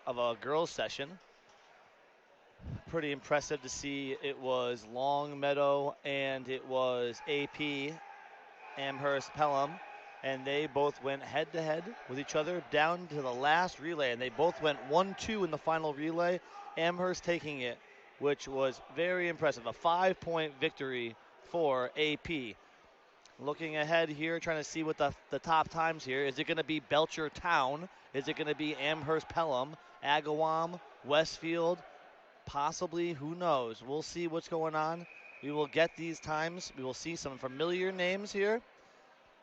of a girls session. Pretty impressive to see. It was Longmeadow and it was AP Amherst-Pelham, and they both went head-to-head with each other down to the last relay, and they both went 1-2 in the final relay, Amherst taking it, which was very impressive. A 5-point victory for AP. Looking ahead here, trying to see what the top times here. Is it going to be Belchertown? Is it going to be Amherst-Pelham, Agawam, Westfield? Possibly, who knows? We'll see what's going on. We will get these times. We will see some familiar names here.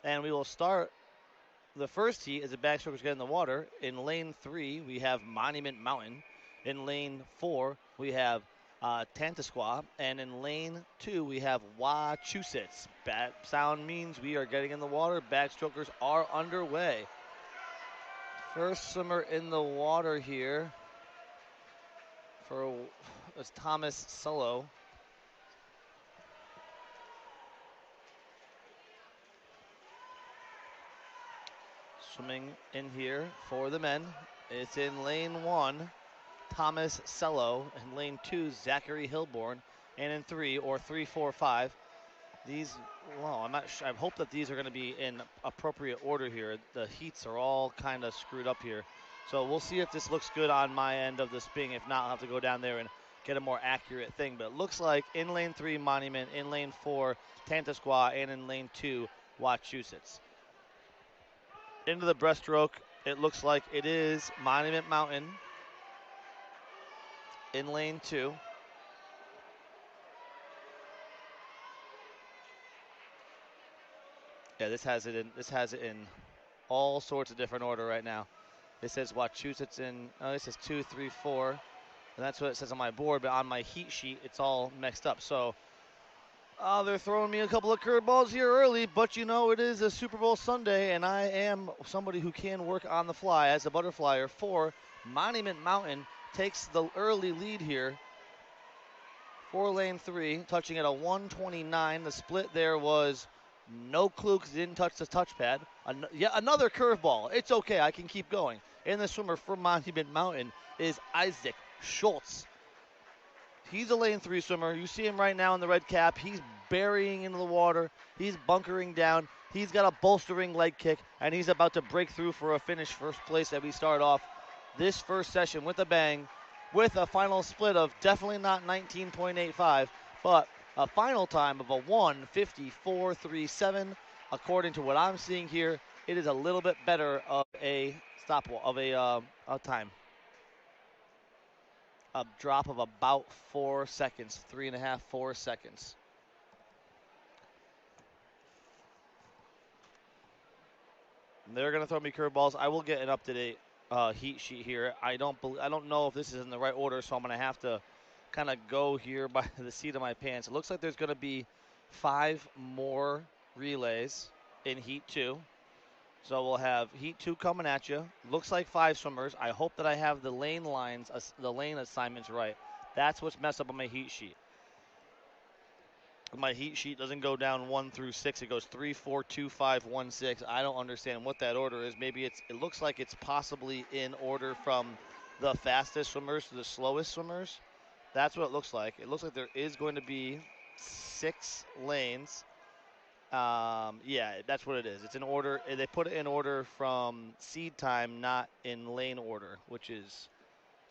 And we will start the first heat as the backstrokers get in the water. In lane 3, we have Monument Mountain. In lane 4, we have Tantasqua. And in lane 2, we have Wachusett. That sound means we are getting in the water. Backstrokers are underway. First swimmer in the water here is Thomas Sullo. Swimming in here for the men. It's in lane 1, Thomas Sello. In lane 2, Zachary Hilborn. And in 3, or 3, 4, 5, these, well, I'm not sure. I hope that these are going to be in appropriate order here. The heats are all kind of screwed up here. So we'll see if this looks good on my end of the spin. If not, I'll have to go down there and get a more accurate thing. But it looks like in lane 3, Monument, in lane 4, Tantasqua, and in lane 2, Wachusett. Into the breaststroke, it looks like it is Monument Mountain in lane 2. Yeah, this has it in all sorts of different order right now. It says Wachusett in, it says 2, 3, 4, and that's what it says on my board, but on my heat sheet, it's all mixed up. So they're throwing me a couple of curveballs here early, but you know, it is a Super Bowl Sunday, and I am somebody who can work on the fly as a butterflyer for Monument Mountain. Takes the early lead here for lane 3, touching at a 1:29. The split there was no clue because he didn't touch the touchpad. Yet another curveball. It's okay, I can keep going. And the swimmer for Monument Mountain is Isaac Schultz. He's a lane 3 swimmer. You see him right now in the red cap. He's burying into the water. He's bunkering down. He's got a bolstering leg kick, and he's about to break through for a finish first place as we start off this first session with a bang, with a final split of definitely not 19.85, but a final time of a 1:54.37. According to what I'm seeing here, it is a little bit better of a time. A drop of about 4 seconds, 3.5, 4 seconds. And they're gonna throw me curveballs. I will get an up-to-date heat sheet here. I don't know if this is in the right order, so I'm gonna have to kind of go here by the seat of my pants. It looks like there's gonna be 5 more relays in heat 2. So we'll have heat 2 coming at you. Looks like 5 swimmers. I hope that I have the lane lines, the lane assignments right. That's what's messed up on my heat sheet. My heat sheet doesn't go down 1 through 6. It goes 3, 4, 2, 5, 1, 6. I don't understand what that order is. Maybe it looks like it's possibly in order from the fastest swimmers to the slowest swimmers. That's what it looks like. It looks like there is going to be 6 lanes. Yeah, that's what it is. It's in order. They put it in order from seed time, not in lane order, which is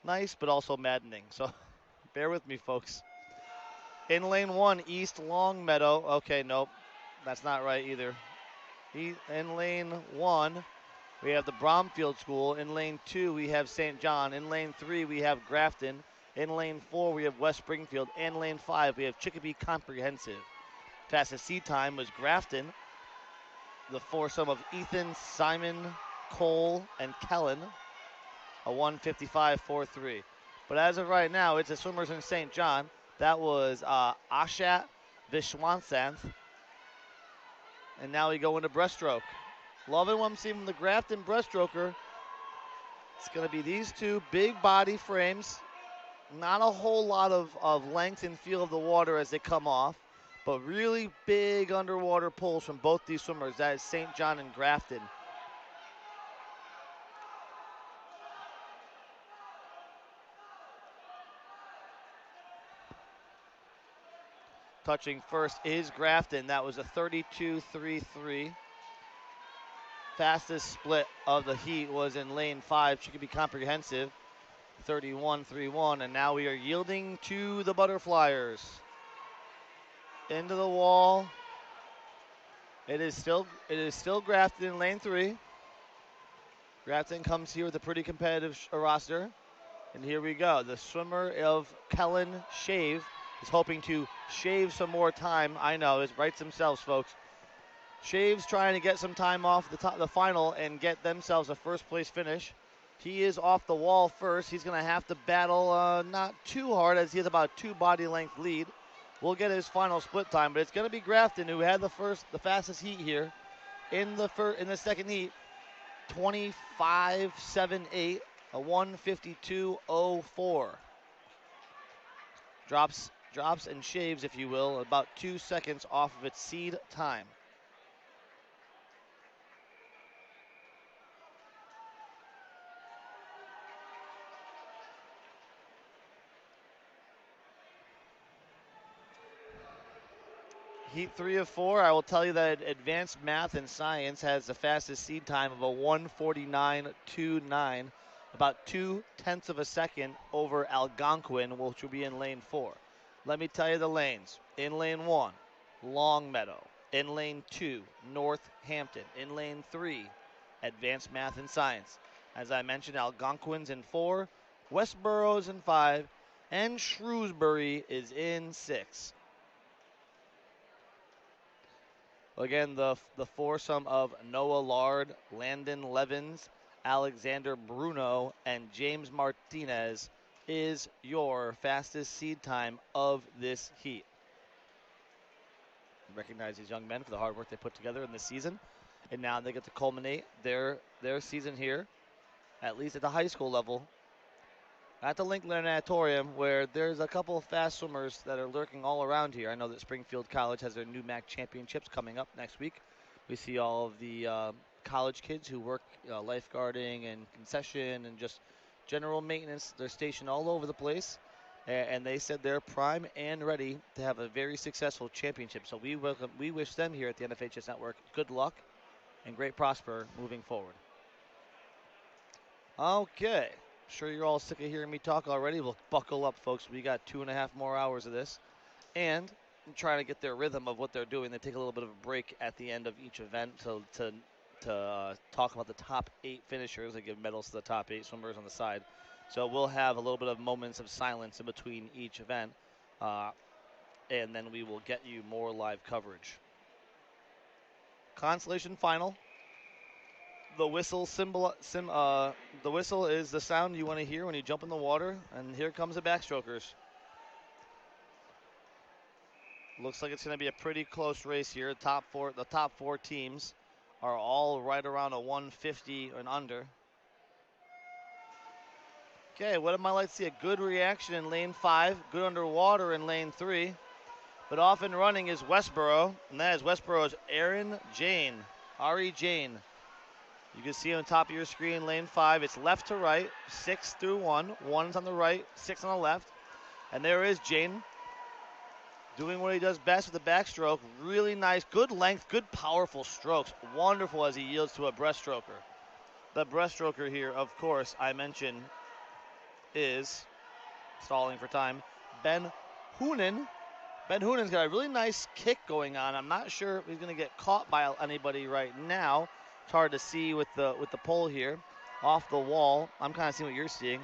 nice, but also maddening. So bear with me, folks. In lane 1, East Longmeadow. Okay, nope, that's not right either. In lane 1, we have the Bromfield School. In lane 2, we have St. John. In lane 3, we have Grafton. In lane 4, we have West Springfield. In lane 5, we have Chicopee Comprehensive. Fastest seed time was Grafton. The foursome of Ethan, Simon, Cole, and Kellen. A 1:55.43. But as of right now, it's the swimmers in St. John. That was Ashat Vishwansanth. And now we go into breaststroke. Loving what I'm seeing from the Grafton breaststroker. It's going to be these two big body frames. Not a whole lot of length and feel of the water as they come off, but really big underwater pulls from both these swimmers. That is St. John and Grafton. Touching first is Grafton. That was a 32.33. Fastest split of the heat was in lane 5. She could be comprehensive. 31.31. And now we are yielding to the Butterflyers. Into the wall. It is still Grafton in lane 3. Grafton comes here with a pretty competitive roster. And here we go. The swimmer of Kellen Shave is hoping to shave some more time. I know, it writes themselves, folks. Shave's trying to get some time off the final and get themselves a first place finish. He is off the wall first. He's going to have to battle not too hard as he has about 2 body length lead. We'll get his final split time, but it's going to be Grafton who had the fastest heat here in the second heat. 25.78, a 1:52.04. Drops and shaves, if you will, about 2 seconds off of its seed time. Heat 3 of 4, I will tell you that Advanced Math and Science has the fastest seed time of a 1:49.29, about 0.2 of a second over Algonquin, which will be in lane 4. Let me tell you the lanes. In lane 1, Longmeadow. In lane 2, Northampton. In lane 3, Advanced Math and Science. As I mentioned, Algonquin's in 4, Westborough's in 5, and Shrewsbury is in 6. Again, the foursome of Noah Lard, Landon Levins, Alexander Bruno, and James Martinez is your fastest seed time of this heat. Recognize these young men for the hard work they put together in this season. And now they get to culminate their season here, at least at the high school level, at the Lincoln Natatorium, where there's a couple of fast swimmers that are lurking all around here. I know that Springfield College has their new MAC championships coming up next week. We see all of the college kids who work lifeguarding and concession and just general maintenance. They're stationed all over the place, and they said they're prime and ready to have a very successful championship. So we wish them here at the NFHS Network good luck and great prosper moving forward. Okay. Sure you're all sick of hearing me talk already. Well, buckle up, folks. We got 2.5 more hours of this. And I'm trying to get their rhythm of what they're doing. They take a little bit of a break at the end of each event to talk about the top 8 finishers. They give medals to the top 8 swimmers on the side. So we'll have a little bit of moments of silence in between each event. And then we will get you more live coverage. Consolation final. The whistle the whistle is the sound you want to hear when you jump in the water, and here comes the backstrokers. Looks like it's going to be a pretty close race here. The top four teams are all right around a 150 and under. Okay, what am I like to see? A good reaction in lane 5, good underwater in lane 3, but off and running is Westboro, and that is Westboro's Aaron Jane, Ari Jane. You can see on the top of your screen, lane 5. It's left to right, 6 through 1. 1's on the right, 6 on the left. And there is Jane doing what he does best with the backstroke. Really nice, good length, good powerful strokes. Wonderful as he yields to a breaststroker. The breaststroker here, of course, I mentioned is, stalling for time, Ben Hoonen. Ben Hoonen's got a really nice kick going on. I'm not sure if he's going to get caught by anybody right now. It's hard to see with the pole here off the wall. I'm kind of seeing what you're seeing.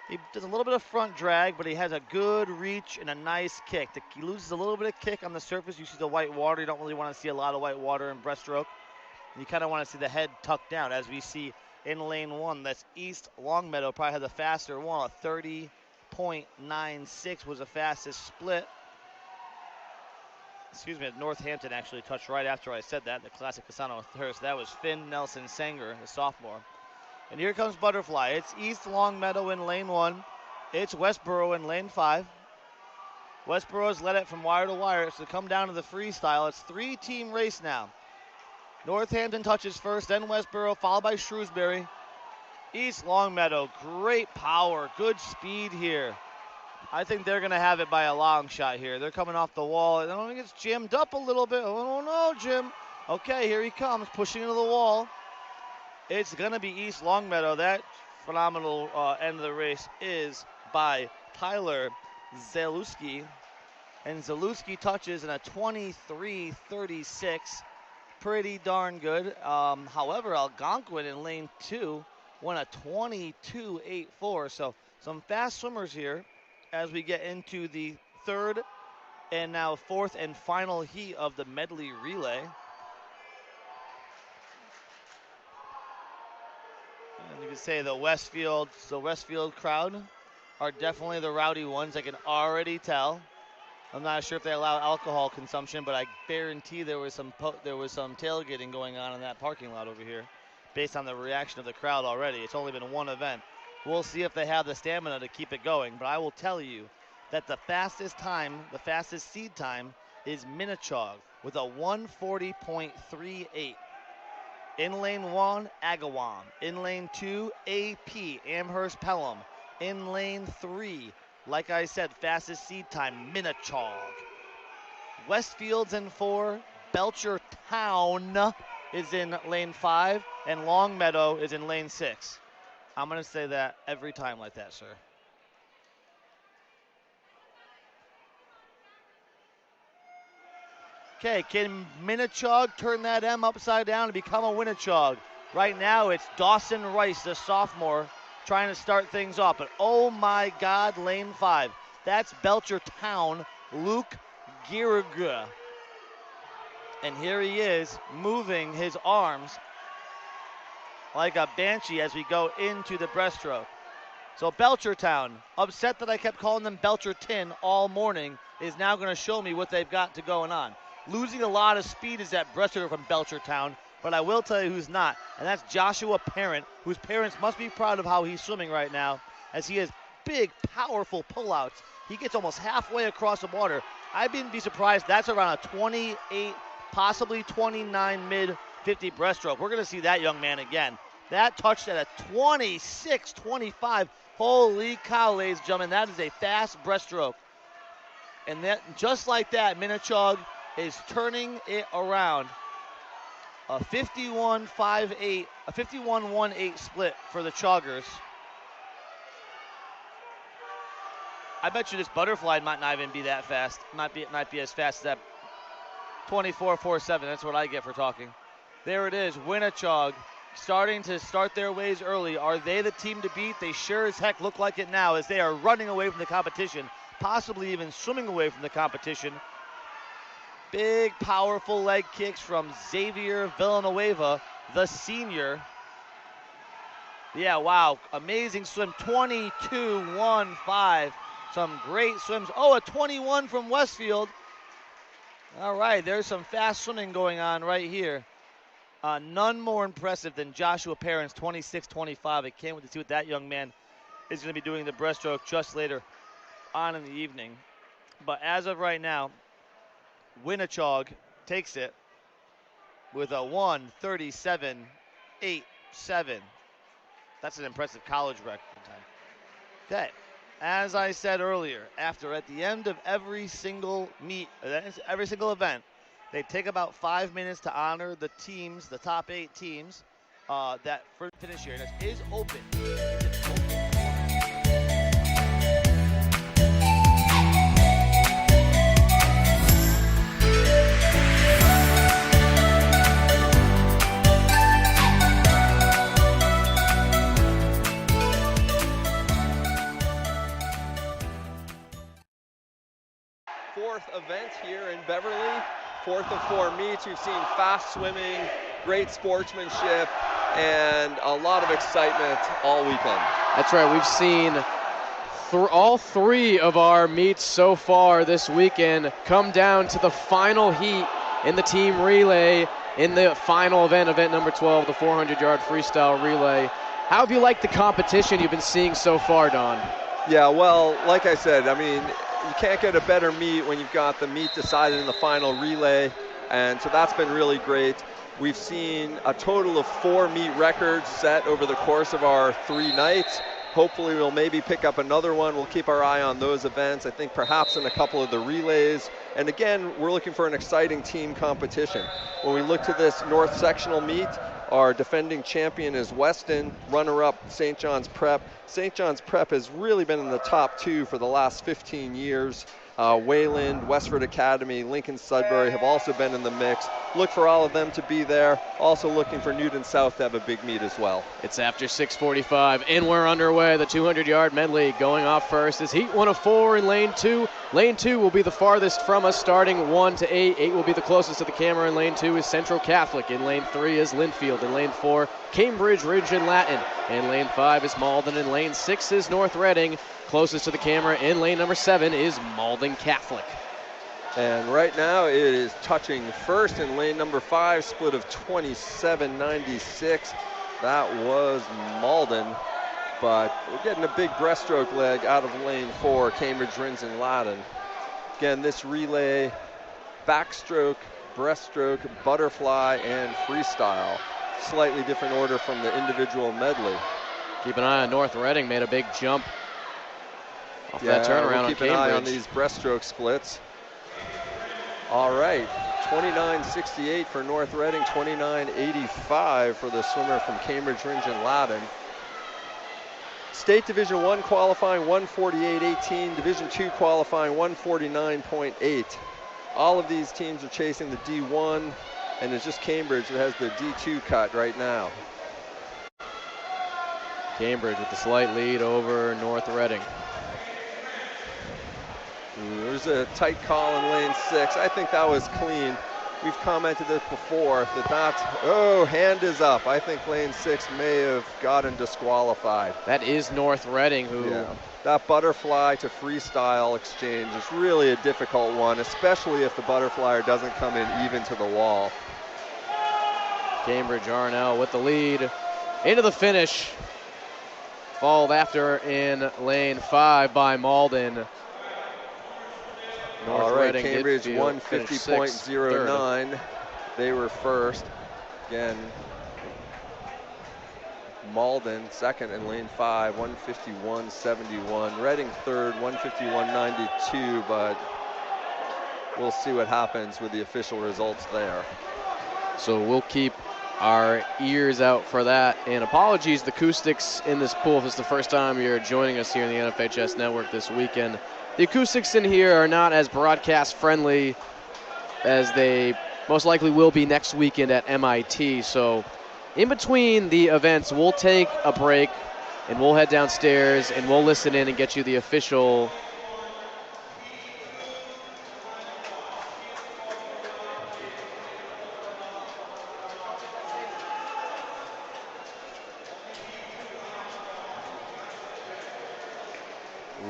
He does a little bit of front drag, but he has a good reach and a nice kick. He loses a little bit of kick on the surface. You see the white water. You don't really want to see a lot of white water in breaststroke. You kind of want to see the head tucked down, as we see in lane 1. That's East Longmeadow. Probably had the faster one. A 30.96 was the fastest split. Excuse me, Northampton actually touched right after I said that. The classic Casano Thirst. That was Finn Nelson Sanger, the sophomore. And here comes Butterfly. It's East Longmeadow in lane 1. It's Westboro in lane 5. Westboro's led it from wire to wire. So come down to the freestyle. It's 3-team race now. Northampton touches first, then Westboro, followed by Shrewsbury. East Longmeadow, great power, good speed here. I think they're going to have it by a long shot here. They're coming off the wall. I don't think it's jammed up a little bit. Oh, no, Jim. Okay, here he comes, pushing into the wall. It's going to be East Longmeadow. That phenomenal end of the race is by Tyler Zalewski. And Zalewski touches in a 23:36. Pretty darn good. However, Algonquin in lane 2 went a 22:84. So some fast swimmers here as we get into the third and now fourth and final heat of the medley relay. And you can say the Westfield crowd are definitely the rowdy ones. I can already tell. I'm not sure if they allow alcohol consumption, but I guarantee there was some tailgating going on in that parking lot over here, based on the reaction of the crowd already. It's only been one event. We'll see if they have the stamina to keep it going. But I will tell you that the fastest seed time, is Minnechaug with a 1:40.38. In lane 1, Agawam. In lane 2, AP, Amherst-Pelham. In lane 3, like I said, fastest seed time, Minnechaug. Westfield's in 4, Belchertown is in lane 5, and Longmeadow is in lane 6. I'm going to say that every time like that, sir. Okay, can Minnechaug turn that M upside down and become a Winnechaug? Right now, it's Dawson Rice, the sophomore, trying to start things off. But oh my God, lane 5. That's Belchertown, Luke Giriga. And here he is, moving his arms like a banshee as we go into the breaststroke. So Belchertown, upset that I kept calling them Belcherton all morning, is now going to show me what they've got to going on. Losing a lot of speed is that breaststroke from Belchertown, but I will tell you who's not, and that's Joshua Parent, whose parents must be proud of how he's swimming right now, as he has big, powerful pullouts. He gets almost halfway across the water. I wouldn't be surprised. That's around a 28, possibly 29 mid-50 breaststroke. We're going to see that young man again. That touched at a 26:25. Holy cow, ladies and gentlemen, that is a fast breaststroke. And that, just like that, Minnechaug is turning it around. A 51.58, a 51.18 split for the Chaugers. I bet you this butterfly might not even be that fast. Might be as fast as that 24.47. That's what I get for talking. There it is, Winnechaug starting to start their ways early. Are they the team to beat? They sure as heck look like it now, as they are running away from the competition, possibly even swimming away from the competition. Big, powerful leg kicks from Xavier Villanueva, the senior. Yeah, wow, amazing swim, 22.15. Some great swims. Oh, a 21 from Westfield. All right, there's some fast swimming going on right here. None more impressive than Joshua Parent's 26.25. I can't wait to see what that young man is going to be doing the breaststroke just later on in the evening. But as of right now, Winnechaug takes it with a 1:37.87. That's an impressive college record time. Okay, as I said earlier, at the end of every single meet, every single event, they take about 5 minutes to honor the teams, the top 8 teams that finish here. And it is open. It's open. Fourth event here in Beverly. Fourth of 4 meets. We've seen fast swimming, great sportsmanship, and a lot of excitement all weekend. That's right. We've seen all 3 of our meets so far this weekend come down to the final heat in the team relay in the final event, event number 12, the 400-yard freestyle relay. How have you liked the competition you've been seeing so far, Don? Yeah, well, like I said, I mean, you can't get a better meet when you've got the meet decided in the final relay, and so that's been really great. We've seen a total of 4 meet records set over the course of our 3 nights, Hopefully we'll maybe pick up another one. We'll keep our eye on those events. I think perhaps in a couple of the relays. And again, we're looking for an exciting team competition. When we look to this North Sectional meet, our defending champion is Weston, runner-up St. John's Prep. St. John's Prep has really been in the top 2 for the last 15 years. Wayland, Westford Academy, Lincoln Sudbury have also been in the mix. Look for all of them to be there. Also looking for Newton South to have a big meet as well. It's after 6:45 and we're underway. The 200-yard medley going off first is heat 1 of 4 in lane 2. Lane 2 will be the farthest from us, starting 1 to 8. 8 will be the closest to the camera. In lane 2 is Central Catholic. In lane 3 is Linfield. In lane 4, Cambridge, Ridge, and Latin. In lane 5 is Malden. In lane 6 is North Reading. Closest to the camera in lane number 7 is Malden Catholic. And right now it is touching first in lane number 5, split of 27.96. That was Malden, but we're getting a big breaststroke leg out of lane 4, Cambridge, Ridge, and Latin. Again, this relay, backstroke, breaststroke, butterfly, and freestyle. Slightly different order from the individual medley. Keep an eye on North Reading, made a big jump off that turnaround we'll keep an eye on these breaststroke splits. All right, 29.68 for North Reading, 29.85 for the swimmer from Cambridge, Ridge, and Latin. State Division I qualifying 148.18, Division II qualifying 149.8. All of these teams are chasing the D1, and it's just Cambridge that has the D2 cut right now. Cambridge with the slight lead over North Reading. There's a tight call in lane 6. I think that was clean. We've commented this before hand is up. I think lane 6 may have gotten disqualified. That is North Reading who... Yeah. That butterfly to freestyle exchange is really a difficult one, especially if the butterflyer doesn't come in even to the wall. Cambridge Arnell with the lead into the finish. Followed after in lane 5 by Malden. All right, Cambridge 150.09. They were first. Again, Malden second in lane 5, 151.71. Reading third, 151.92, but we'll see what happens with the official results there. So we'll keep our ears out for that. And apologies, the acoustics in this pool, if it's the first time you're joining us here in the NFHS network this weekend. The acoustics in here are not as broadcast friendly as they most likely will be next weekend at MIT. So in between the events, we'll take a break and we'll head downstairs and we'll listen in and get you the official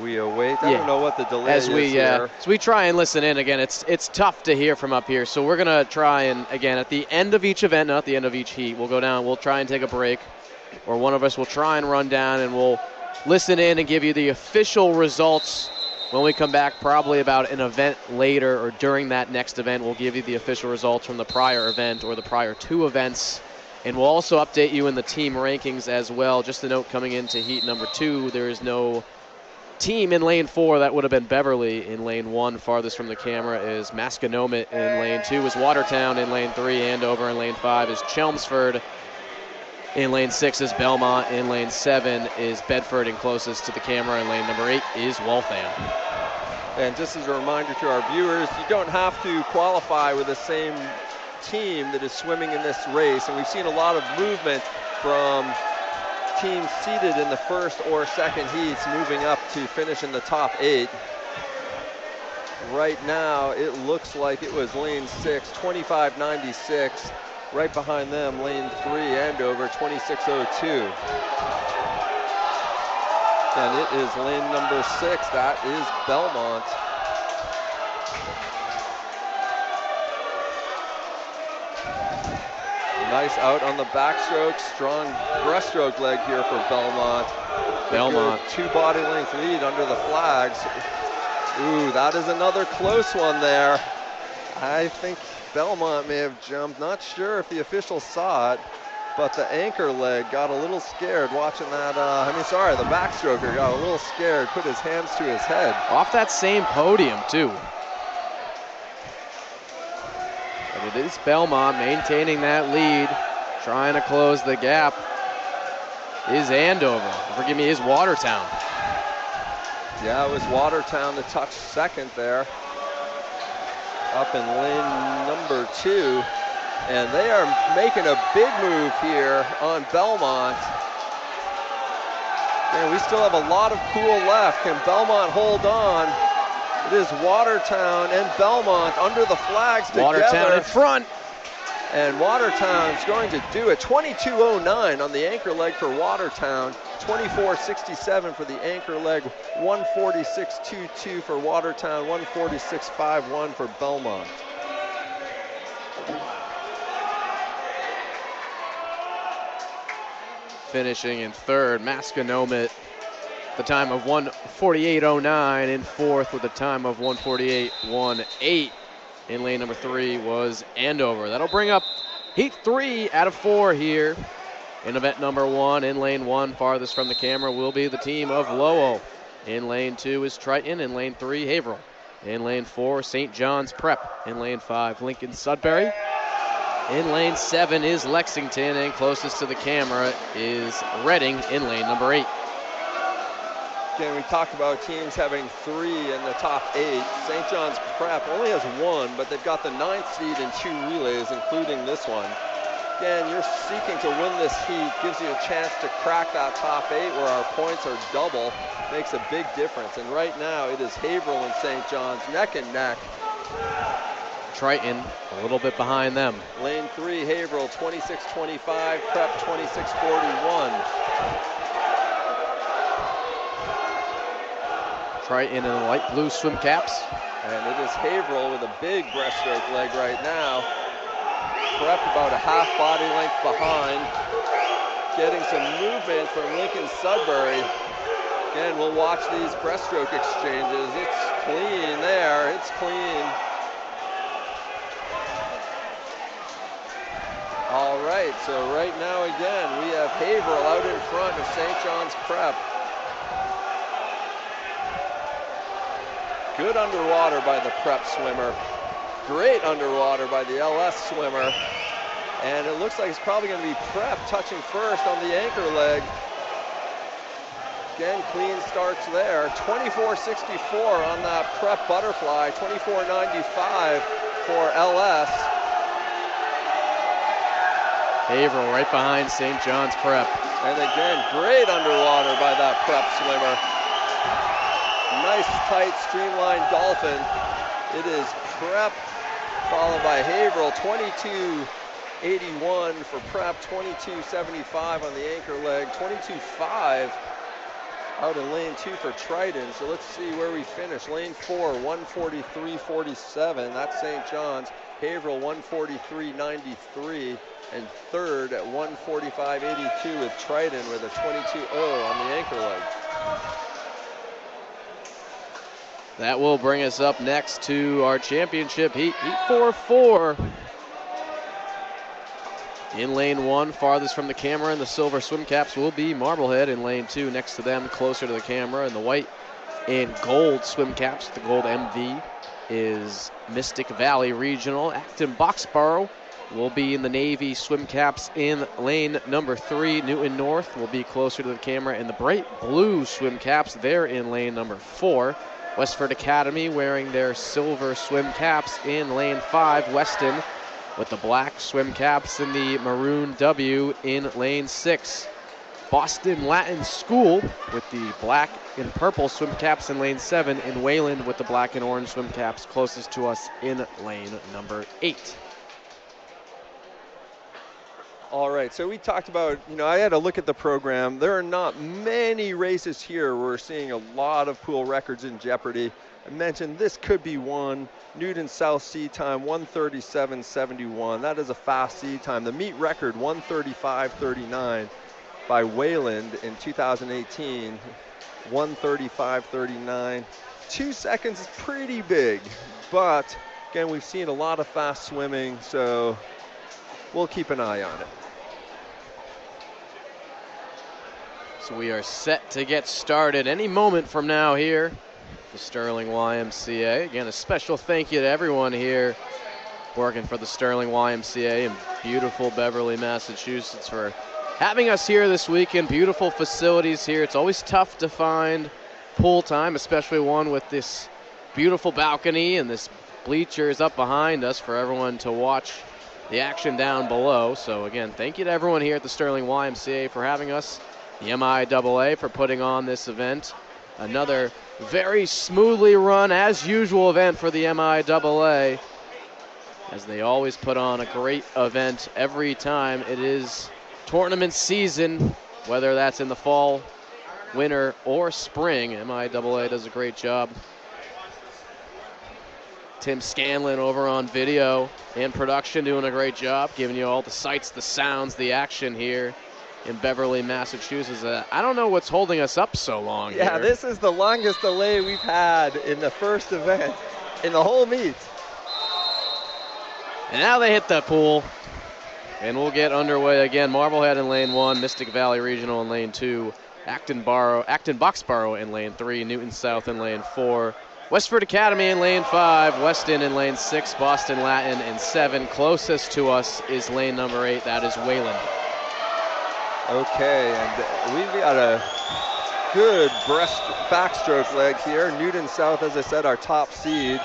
we await. I don't know what the delay is here. So we try and listen in. Again, it's tough to hear from up here. So we're going to try and, again, at the end of each event, not the end of each heat, we'll go down, we'll try and take a break, or one of us will try and run down and we'll listen in and give you the official results when we come back, probably about an event later or during that next event. We'll give you the official results from the prior event or the prior 2 events. And we'll also update you in the team rankings as well. Just a note, coming into heat number 2, there is no team in lane 4. That would have been Beverly in lane 1. Farthest from the camera is Masconomet in lane 2, is Watertown in lane 3, Andover in lane 5 is Chelmsford. In lane 6 is Belmont. In lane 7 is Bedford, and closest to the camera in lane number 8 is Waltham. And just as a reminder to our viewers, you don't have to qualify with the same team that is swimming in this race. And we've seen a lot of movement from teams seated in the first or second heats moving up to finish in the top 8. Right now, it looks like it was lane 6, 25.96. Right behind them, lane 3, Andover, 26.02. And it is lane number 6, that is Belmont. Nice out on the backstroke, strong breaststroke leg here for Belmont. Belmont. 2 body length lead under the flags. Ooh, that is another close one there. I think Belmont may have jumped, not sure if the officials saw it. but the anchor leg got a little scared watching that. The backstroker got a little scared, put his hands to his head. Off that same podium, too. But it is Belmont maintaining that lead, trying to close the gap. Is Andover. Forgive me, is Watertown. Yeah, it was Watertown to touch second there. Up in lane number 2. And they are making a big move here on Belmont. And we still have a lot of pool left. Can Belmont hold on? It is Watertown and Belmont under the flags together. Watertown in front. And Watertown's going to do it. 22:09 on the anchor leg for Watertown. 24:67 for the anchor leg. 146.22 for Watertown. 146.51 for Belmont. Finishing in third, Masconomet, the time of 1:48.09. In fourth with a time of 1:48.18. In lane number 3 was Andover. That'll bring up heat 3 out of 4 here in event number 1. In lane 1, farthest from the camera, will be the team of Lowell. In lane 2 is Triton. In lane 3, Haverhill. In lane 4, St. John's Prep. In lane 5, Lincoln Sudbury. In lane 7 is Lexington, and closest to the camera is Reading in lane number 8. Again, we talked about teams having 3 in the top 8. St. John's Prep only has 1, but they've got the 9th seed in 2 relays, including this one. Again, you're seeking to win this heat, gives you a chance to crack that top 8 where our points are double, makes a big difference. And right now, it is Haverhill and St. John's neck and neck. Triton a little bit behind them. Lane 3, Haverhill 26.25, Prep 26.41. Triton in the light blue swim caps. And it is Haverhill with a big breaststroke leg right now. Prep about a half body length behind. Getting some movement from Lincoln Sudbury. Again, we'll watch these breaststroke exchanges. It's clean there, it's clean. All right, so right now again, we have Haverhill out in front of St. John's Prep. Good underwater by the Prep swimmer. Great underwater by the LS swimmer. And it looks like it's probably going to be Prep touching first on the anchor leg. Again, clean starts there. 24.64 on that Prep butterfly. 24.95 for LS. Haverhill right behind St. John's Prep. And again, great underwater by that Prep swimmer. Nice, tight, streamlined dolphin. It is Prep, followed by Haverhill, 22.81 for Prep, 22.75 on the anchor leg, 22.5 out in lane 2 for Triton. So let's see where we finish. Lane 4, 143.47, that's St. John's. Haverhill, 143.93, and third at 145.82 with Triton with a 22.0 on the anchor leg. That will bring us up next to our championship heat, heat 4-4. In lane 1, farthest from the camera in the silver swim caps will be Marblehead. In lane 2, next to them, closer to the camera, in the white and gold swim caps, the gold MV, is Mystic Valley Regional. Acton-Boxborough will be in the navy swim caps in lane number 3. Newton North will be closer to the camera in the bright blue swim caps. They're in lane number 4. Westford Academy wearing their silver swim caps in lane 5. Weston with the black swim caps and the maroon W in lane 6. Boston Latin School with the black and purple swim caps in lane 7. And Wayland with the black and orange swim caps closest to us in lane number 8. All right, so we talked about, I had a look at the program. There are not many races here where we're seeing a lot of pool records in jeopardy. I mentioned this could be one. Newton South seed time, 137.71. That is a fast seed time. The meet record, 135.39 by Wayland in 2018. 135.39. 2 seconds is pretty big, but again, we've seen a lot of fast swimming, so we'll keep an eye on it. So we are set to get started any moment from now here at the Sterling YMCA. Again, a special thank you to everyone here working for the Sterling YMCA in beautiful Beverly, Massachusetts for having us here this weekend. Beautiful facilities here. It's always tough to find pool time, especially one with this beautiful balcony and this bleachers up behind us for everyone to watch the action down below. So again, thank you to everyone here at the Sterling YMCA for having us, the MIAA for putting on this event. Another very smoothly run, as usual, event for the MIAA, as they always put on a great event every time it is tournament season, whether that's in the fall, winter, or spring. MIAA does a great job. Tim Scanlon over on video and production doing a great job, giving you all the sights, the sounds, the action here in Beverly, Massachusetts. I don't know what's holding us up so long Yeah, here. this is the longest delay we've had in the first event in the whole meet. And now they hit the pool, and we'll get underway again. Marblehead in lane 1, Mystic Valley Regional in lane 2, Acton-Boxborough in lane 3, Newton South in lane 4, Westford Academy in lane 5, Weston in lane 6, Boston Latin in 7. Closest to us is lane number 8, that is Wayland. Okay, and we've got a good backstroke leg here. Newton South, as I said, our top seed.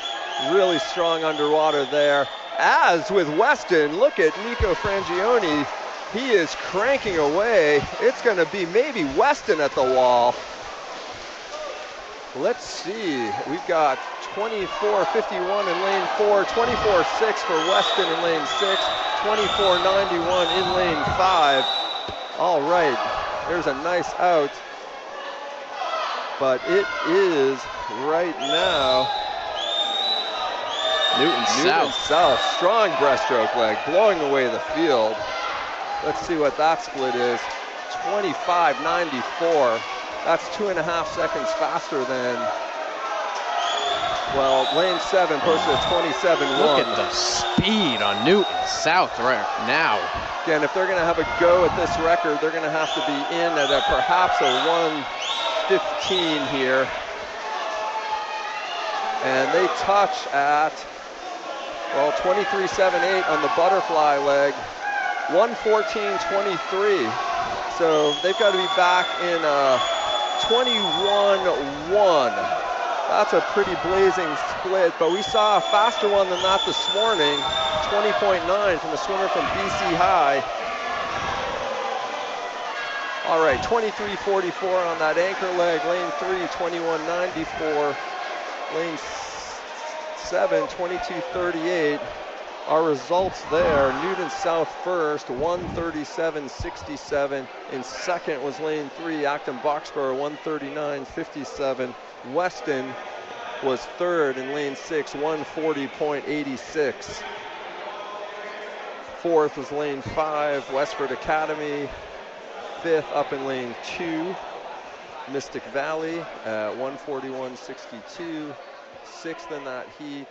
Really strong underwater there. As with Weston, look at Nico Frangioni. He is cranking away. It's going to be maybe Weston at the wall. Let's see. We've got 24.51 in lane 4, 24.6 for Weston in lane 6, 24.91 in lane 5. All right, there's a nice out, but it is right now Newton South. Strong breaststroke leg, blowing away the field. Let's see what that split is. 25.94. That's 2.5 seconds faster than, well, lane 7 posted a 27.1. Look at the speed on Newton South right now. Again, if they're going to have a go at this record, they're going to have to be in at perhaps a 1:15 here. And they touch at, well, 23.78 on the butterfly leg, 1:14.23. So they've got to be back in 21.1. That's a pretty blazing split, but we saw a faster one than that this morning, 20.9 from a swimmer from BC High. All right, 23.44 on that anchor leg, lane 3, 21.94, lane 7, 22.38. Our results there, Newton South first, 1:37.67. In second was lane 3, Acton-Boxborough, 1:39.57. Weston was third in lane 6, 1:40.86. Fourth was lane 5, Westford Academy. Fifth up in lane 2, Mystic Valley at 1:41.62. Sixth in that heat,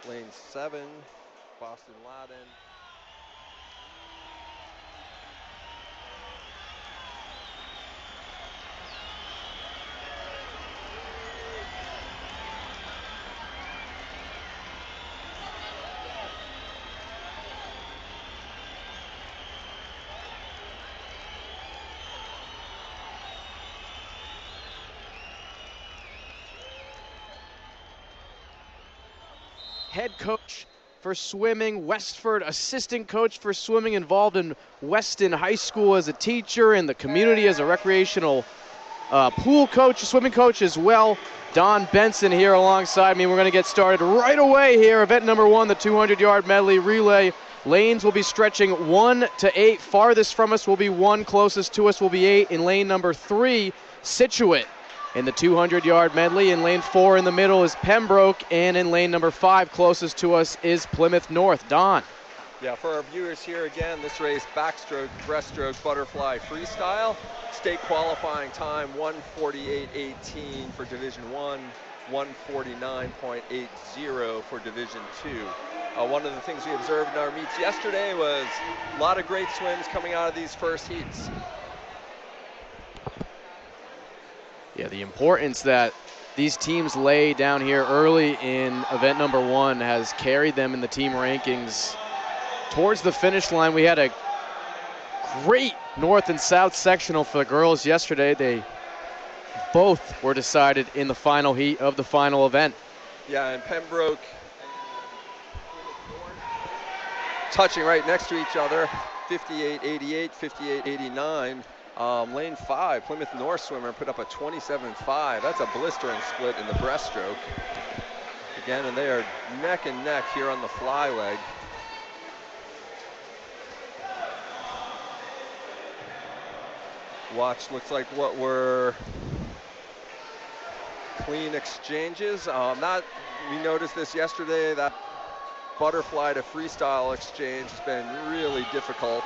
lane 7, Boston Latin. Head coach for swimming, Westford assistant coach for swimming, involved in Weston High School as a teacher, and the community as a recreational pool coach, swimming coach as well. Don Benson here alongside me. We're going to get started right away here. Event number 1, the 200-yard medley relay. Lanes will be stretching 1 to 8. Farthest from us will be 1. Closest to us will be 8. In lane number 3, Situate. In the 200-yard medley, in lane 4 in the middle is Pembroke, and in lane number 5 closest to us is Plymouth North. Don. Yeah, for our viewers here again, this race, backstroke, breaststroke, butterfly, freestyle. State qualifying time, 1:48.18 for Division 1, 1:49.80 for Division 2. One of the things we observed in our meets yesterday was a lot of great swims coming out of these first heats. Yeah, the importance that these teams lay down here early in event number 1 has carried them in the team rankings towards the finish line. We had a great North and South sectional for the girls yesterday. They both were decided in the final heat of the final event. Yeah, and Pembroke touching right next to each other, 58-88, 58-89. Lane 5, Plymouth North swimmer put up a 27.5. That's a blistering split in the breaststroke. Again, and they are neck and neck here on the fly leg. Watch, looks like what were clean exchanges. We noticed this yesterday, that butterfly to freestyle exchange has been really difficult,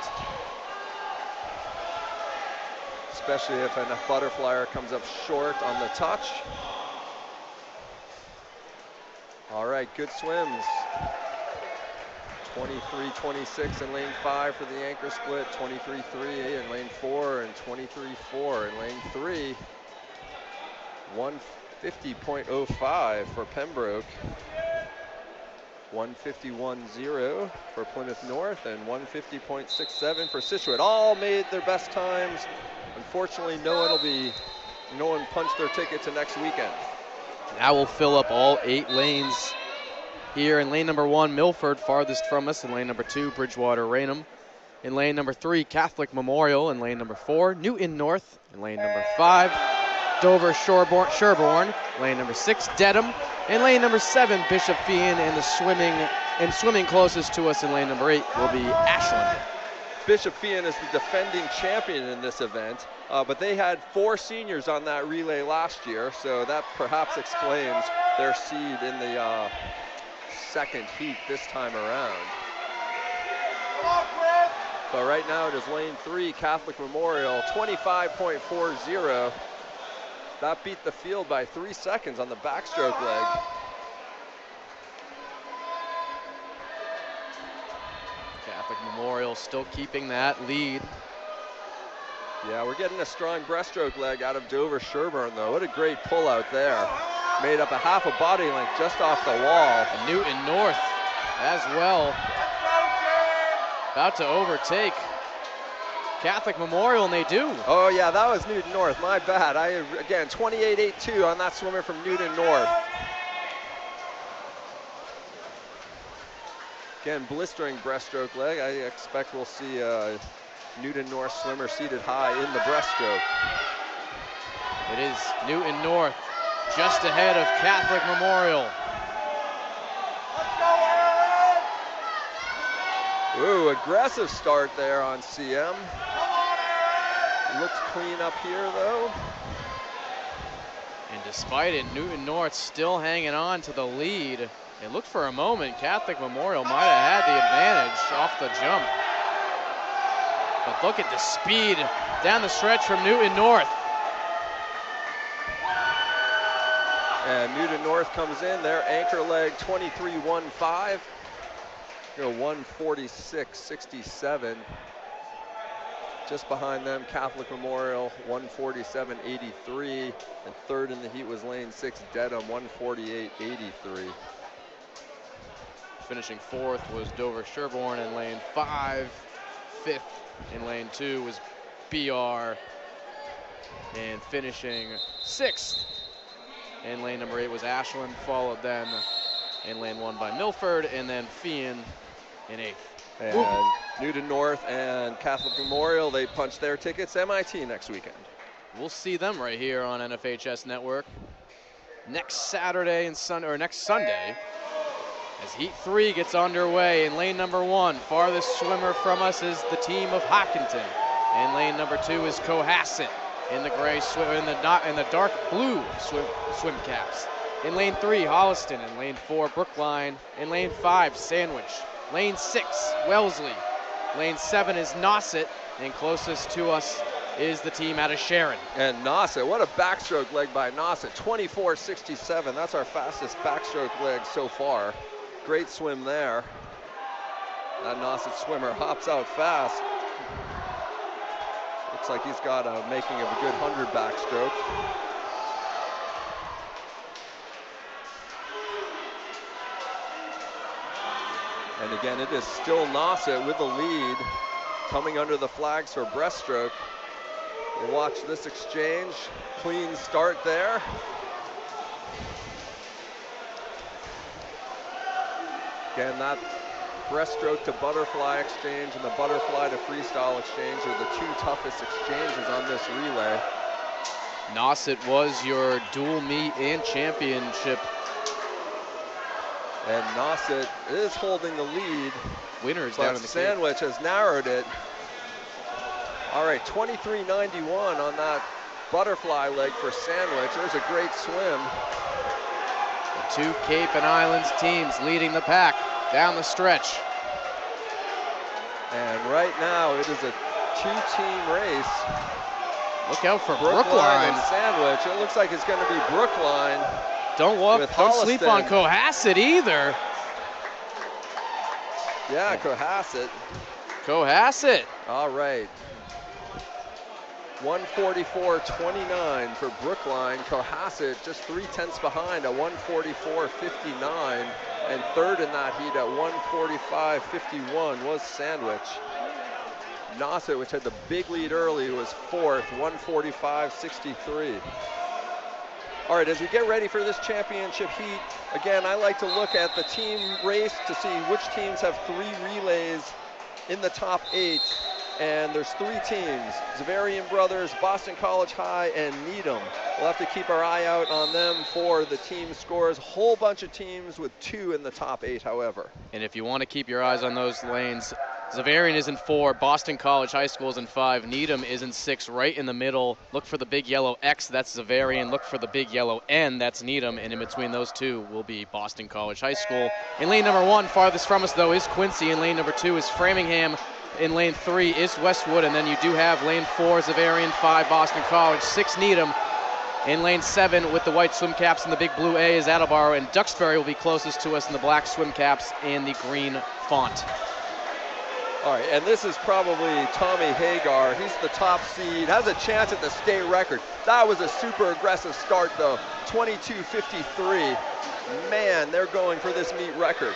especially if a butterflyer comes up short on the touch. All right, good swims. 23-26 in lane 5 for the anchor split, 23-3 in lane 4, and 23-4 in lane 3. 150.05 for Pembroke, 151.0 for Plymouth North, and 150.67 for Scituate. All made their best times. Unfortunately, no one punched their ticket to next weekend. Now we'll fill up all 8 lanes here. In lane number 1, Milford, farthest from us. In lane number 2, Bridgewater, Raynham. In lane number 3, Catholic Memorial. In lane number 4, Newton North. In lane number 5, Dover Sherborne. Lane number 6, Dedham. In lane number 7, Bishop Feehan. And swimming closest to us in lane number 8 will be Ashland. Bishop Feehan is the defending champion in this event, but they had 4 seniors on that relay last year, so that perhaps explains their seed in the second heat this time around. But right now it is lane 3, Catholic Memorial, 25.40. That beat the field by 3 seconds on the backstroke leg. Catholic Memorial still keeping that lead. Yeah, we're getting a strong breaststroke leg out of Dover Sherborne, though. What a great pull out there. Made up a half a body length just off the wall. And Newton North as well. About to overtake Catholic Memorial, and they do. Oh yeah, that was Newton North, my bad. Again, 28.82 on that swimmer from Newton North. Again, blistering breaststroke leg. I expect we'll see a Newton North swimmer seated high in the breaststroke. It is Newton North just ahead of Catholic Memorial. Ooh, aggressive start there on CM. Looks clean up here though. And despite it, Newton North still hanging on to the lead. It looked for a moment Catholic Memorial might have had the advantage off the jump. But look at the speed down the stretch from Newton North. And Newton North comes in, their anchor leg 23.15. 146.67. Just behind them, Catholic Memorial 147.83. And third in the heat was lane 6, Dedham, 148.83. Finishing 4th was Dover Sherborne in lane 5. 5th in lane 2 was BR. And finishing 6th in lane number 8 was Ashland, followed then in lane 1 by Milford, and then Feehan in 8th. And Newton North and Catholic Memorial, they punched their tickets MIT next weekend. We'll see them right here on NFHS Network next Saturday and next Sunday, as Heat 3 gets underway. In lane number 1, farthest swimmer from us is the team of Hopkinton. In lane number 2 is Cohasset in the gray in the dark blue swim caps. In lane 3, Holliston. In lane 4, Brookline. In lane 5, Sandwich. Lane 6, Wellesley. Lane 7 is Nauset, and closest to us is the team out of Sharon. And Nauset, what a backstroke leg by Nauset, 24.67. That's our fastest backstroke leg so far. Great swim there. That Nauset swimmer hops out fast. Looks like he's got a making of a good 100 backstroke. And again, it is still Nauset with the lead, coming under the flags for breaststroke. We'll watch this exchange. Clean start there. Again, that breaststroke to butterfly exchange and the butterfly to freestyle exchange are the two toughest exchanges on this relay. Nauset was your dual meet and championship. And Nauset is holding the lead. Winners but down in the Sandwich has narrowed it. All right, 23.91 on that butterfly leg for Sandwich. There's a great swim. The two Cape and Islands teams leading the pack down the stretch. And right now it is a two-team race. Look out for Brookline Brookline. and Sandwich. It looks like it's going to be Brookline. Don't sleep on Cohasset either. Yeah, Cohasset. Cohasset. All right. 144.29 for Brookline. Cohasset just 3/10 behind at 144.59. And third in that heat at 145.51 was Sandwich. Nauset, which had the big lead early, was fourth, 145.63. All right, as we get ready for this championship heat, again, I like to look at the team race to see which teams have 3 relays in the top 8. And there's 3 teams, Xaverian Brothers, Boston College High, and Needham. We'll have to keep our eye out on them for the team scores. Whole bunch of teams with 2 in the top 8, however. And if you want to keep your eyes on those lanes, Xaverian is in 4, Boston College High School is in 5, Needham is in 6, right in the middle. Look for the big yellow X, that's Xaverian. Look for the big yellow N, that's Needham. And in between those two will be Boston College High School. In lane number 1, farthest from us though, is Quincy. In lane number 2 is Framingham. In lane 3 is Westwood, and then you do have lane 4 Xaverian, 5 Boston College, 6 Needham. In lane 7 with the white swim caps and the big blue A is Attleboro, and Duxbury will be closest to us in the black swim caps and the green font. All right, and this is probably Tommy Hagar. He's the top seed, has a chance at the state record. That was a super aggressive start though, 22.53. Man, they're going for this meet record.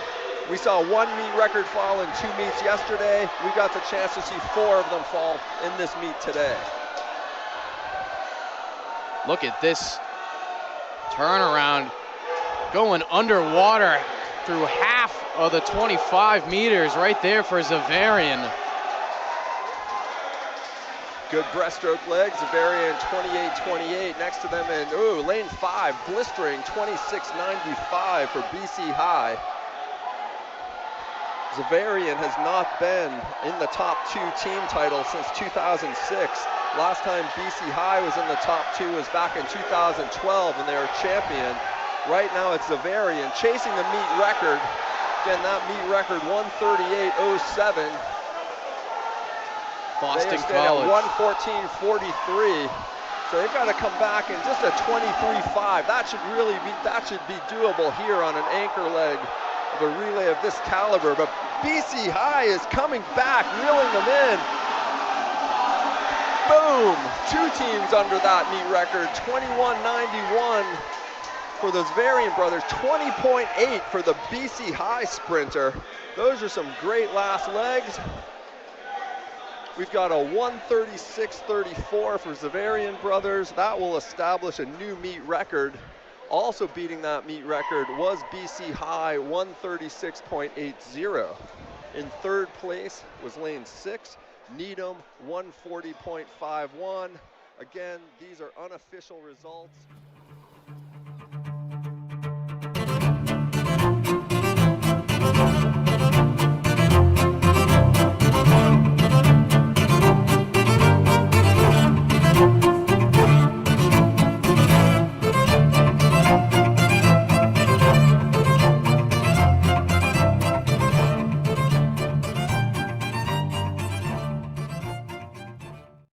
We saw 1 meet record fall in 2 meets yesterday. We got the chance to see 4 of them fall in this meet today. Look at this turnaround, going underwater through half of the 25 meters right there for Xaverian. Good breaststroke legs, Xaverian 28.28. Next to them in lane 5, blistering 26.95 for BC High. Xaverian has not been in the top 2 team titles since 2006. Last time BC High was in the top 2 was back in 2012 when they were champion. Right now it's Xaverian chasing the meet record. Again, that meet record 138.07. Boston they College. At 114.43. So they've got to come back in just a 23.5. That should be doable here on an anchor leg of a relay of this caliber, but BC High is coming back, reeling them in. Boom! 2 teams under that meet record, 21.91 for the Xaverian Brothers, 20.8 for the BC High sprinter. Those are some great last legs. We've got a 136.34 for Xaverian Brothers. That will establish a new meet record. Also beating that meet record was BC High, 136.80. In third place was lane 6, Needham, 140.51. Again, these are unofficial results.